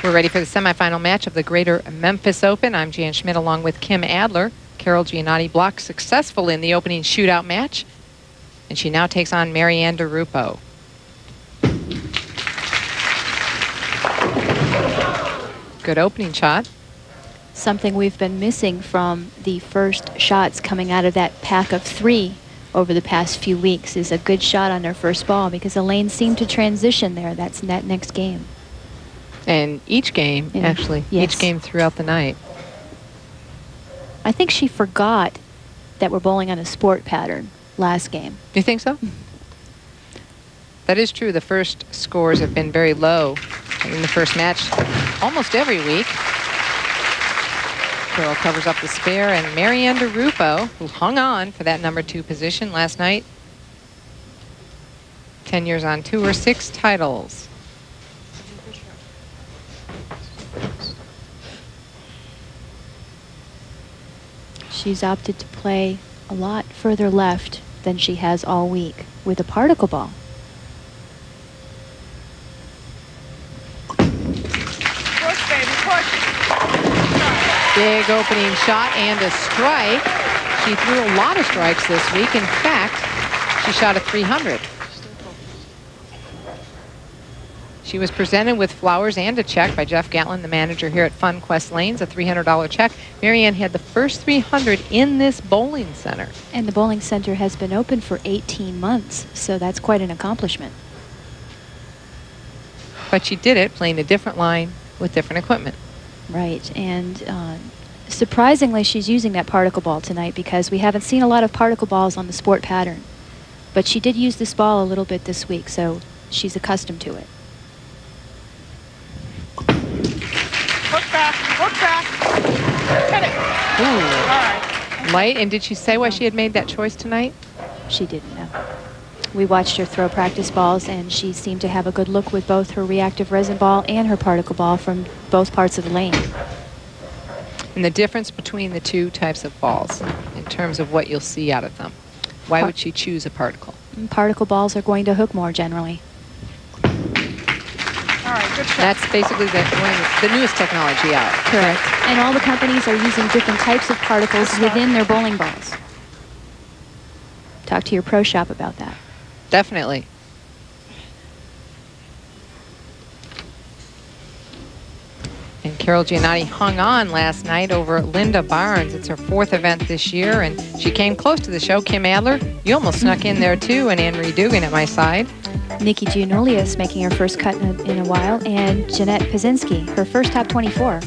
We're ready for the semifinal match of the Greater Memphis Open. I'm Jan Schmidt along with Kim Adler. Carol-Gianotti-Block successful in the opening shootout match. And she now takes on Marianne DiRupo. Good opening shot. Something we've been missing from the first shots coming out of that pack of 3 over the past few weeks is a good shot on her first ball, because Elaine seemed to transition there. That's in that next game. And each game, actually, yes. Each game throughout the night. I think she forgot that we're bowling on a sport pattern last game. Do you think so? That is true. The first scores have been very low in the first match almost every week. Carol covers up the spare, and Marianne DiRupo, who hung on for that #2 position last night. 10 years on tour, 6 titles. She's opted to play a lot further left than she has all week with a particle ball. Push, baby, push. Big opening shot and a strike. She threw a lot of strikes this week. In fact, she shot a 300. She was presented with flowers and a check by Jeff Gatlin, the manager here at Fun Quest Lanes, a $300 check. Marianne had the first 300 in this bowling center. And the bowling center has been open for 18 months, so that's quite an accomplishment. But she did it playing a different line with different equipment. Right, and surprisingly, she's using that particle ball tonight, because we haven't seen a lot of particle balls on the sport pattern. But she did use this ball a little bit this week, so she's accustomed to it. Hook back, hook back. Hit it. Ooh. All right. Light. And did she say why she had made that choice tonight? She didn't know. We watched her throw practice balls, and she seemed to have a good look with both her reactive resin ball and her particle ball from both parts of the lane. And the difference between the two types of balls in terms of what you'll see out of them. Why would she choose a particle? Particle balls are going to hook more generally. All right, good shot. That's basically the newest technology out. Correct. And all the companies are using different types of particles within their bowling balls. Talk to your pro shop about that. Definitely. And Carol-Gianotti hung on last night over Linda Barnes. It's her 4th event this year, and she came close to the show. Kim Adler, you almost snuck in there too, and Anne-Marie Dugan at my side. Nikki Giannoulias making her first cut in a while, and Jeanette Pazinski, her first top 24.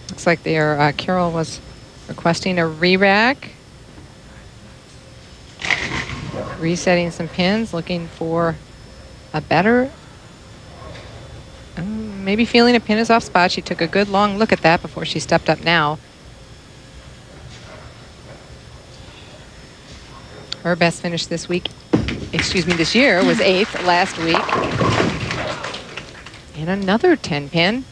Looks like Carol was requesting a re-rack. Resetting some pins, looking for a better, maybe feeling a pin is off spot. She took a good long look at that before she stepped up now. Her best finish this year was 8th last week. And another 10 pin.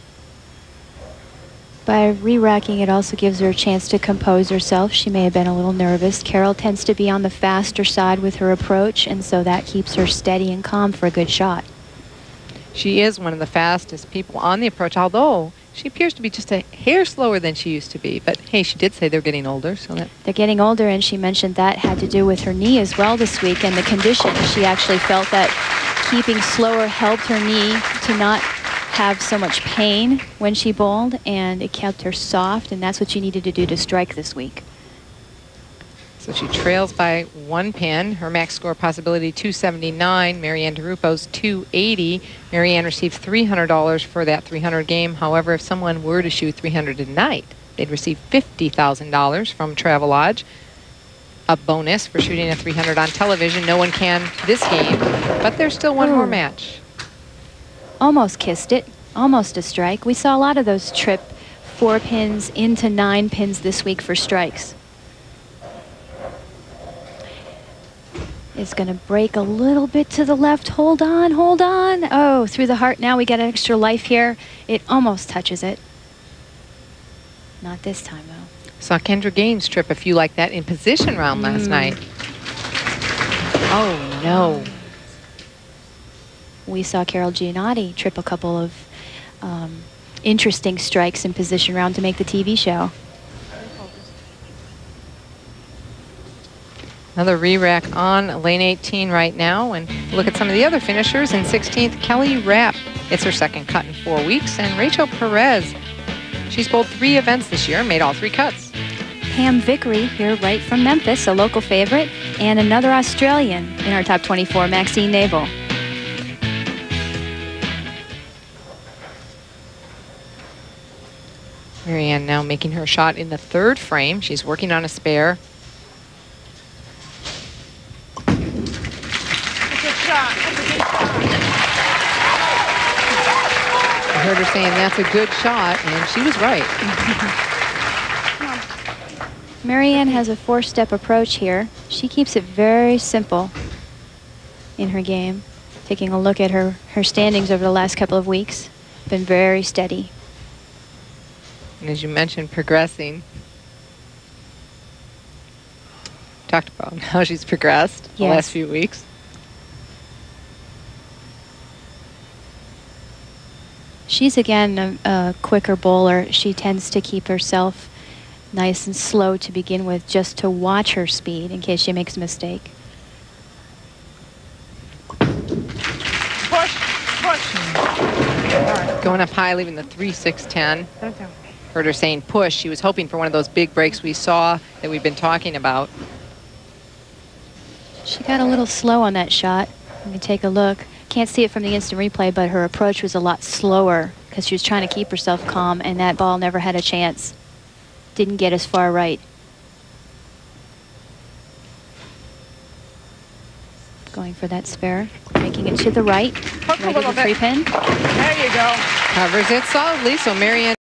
By re-racking, it also gives her a chance to compose herself. She may have been a little nervous. Carol tends to be on the faster side with her approach, and so that keeps her steady and calm for a good shot. She is one of the fastest people on the approach, although she appears to be just a hair slower than she used to be. But hey, she did say they're getting older, so that... They're getting older, and she mentioned that had to do with her knee as well this week and the condition. She actually felt that keeping slower helped her knee to not have so much pain when she bowled, and it kept her soft, and that's what she needed to do to strike this week. So she trails by 1 pin. Her max score possibility 279. Marianne DiRupo's 280. Marianne received $300 for that 300 game. However, if someone were to shoot 300 tonight, they'd receive $50,000 from Travelodge. A bonus for shooting a 300 on television. No one can this game, but there's still one more match. Almost kissed it. Almost a strike. We saw a lot of those trip 4 pins into 9 pins this week for strikes. It's going to break a little bit to the left. Hold on, hold on. Oh, through the heart. Now we get extra life here. It almost touches it. Not this time, though. Saw Kendra Gaines trip a few like that in position round last night. Oh, no. We saw Carol-Gianotti trip a couple of interesting strikes in position round to make the TV show. Another re-rack on lane 18 right now. And look at some of the other finishers. In 16th, Kelly Rapp. It's her second cut in 4 weeks. And Rachel Perez. She's bowled 3 events this year and made all 3 cuts. Pam Vickery here right from Memphis, a local favorite. And another Australian in our top 24, Maxine Naval. Marianne now making her shot in the 3rd frame. She's working on a spare. That's a good shot. That's a good shot. I heard her saying that's a good shot, and she was right. Marianne has a 4-step approach here. She keeps it very simple in her game. Taking a look at her standings over the last couple of weeks. Been very steady. And as you mentioned, progressing. Talked about how she's progressed the last few weeks. She's, again, a quicker bowler. She tends to keep herself nice and slow to begin with, just to watch her speed in case she makes a mistake. Push, push. Going up high, leaving the 3-6-10. Heard her saying push. She was hoping for one of those big breaks we saw that we've been talking about. She got a little slow on that shot. Let me take a look. Can't see it from the instant replay, but her approach was a lot slower because she was trying to keep herself calm, and that ball never had a chance. Didn't get as far right. Going for that spare, making it to the right, Hook a right little of the free bit. pin. There you go. Covers it solidly, so Marianne